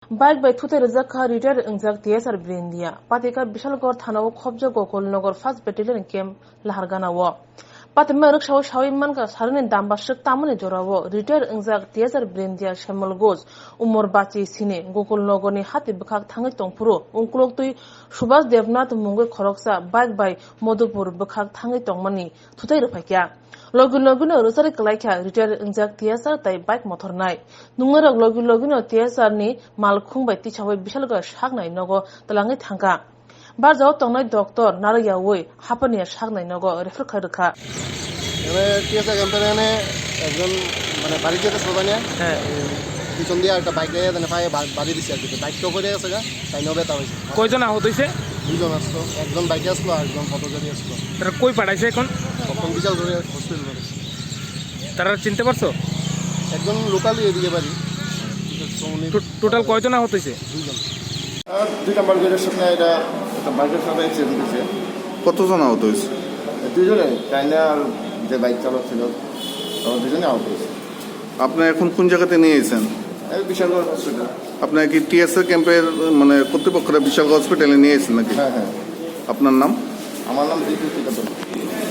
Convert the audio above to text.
Bike by Tuta Rizaka retired Inzak Tiasar Brindia, Patika Bishalgor Tano Kobja Gokol Nogor Fast Battalion Camp Lahargana War. But the Merk Shaw Shawimanka Saran and Dambashak Tamani Jorawo, retired Inzak Tiasar Brindia Shemal Goes, Umor Bati Sine, Gokol Nogoni Hati Bakak Tangatong Puro, Unklokti, Shubas Devnat Mungo Koroksa, Bike by Modupur Bakak Tangatong Money, Tuta Pakia. Logino Rosary Kalaka retired Inzak Tiasar Tai Bike Motor Night. Numero Logino Tiasar ni Malkung by Tichawe Bishalga Shagna Nogo, the Langit Hanga. Barzo Tonai Doctor Naraya Way, Hapania Shagna Nogo, Refraka. Tiasa Campane, Barriga Slovenia, Sunday at a bike there than a fire body the bike over there, I know better. কয়জন আহত হইছে? দুজন আসতো, একজন বাইকে আসলো আর একজন photography আসলো। তারা কই পাঠাইছে এখন? তখন বিশাল ধরে হসপিটাল করেছে। তারা চিনতে পারছো? একজন লোকালি এদিকে বাড়ি। টোটাল কয়জন আহত হইছে? দুজন। দুইটা বার্গারের সামনে এটা একটা বাইকের সাথে অ্যাক্সিডেন্ট হয়েছে। কতজন আহত হয়েছে? দুজনে, চাইনা আর যে বাইক চালক ছিল, দুজনে আহত হয়েছে। আপনি এখন কোন জায়গাতে নিয়ে এসেছেন? বিশালগড় হসপিটাল। আপনার কি টিএসএ ক্যাম্পের কর্তৃপক্ষরা বিশালগড় হসপিটালে নিয়ে এসেছেন নাকি? হ্যাঁ। আপনার নাম? আমার নাম দীপু চিকাদল।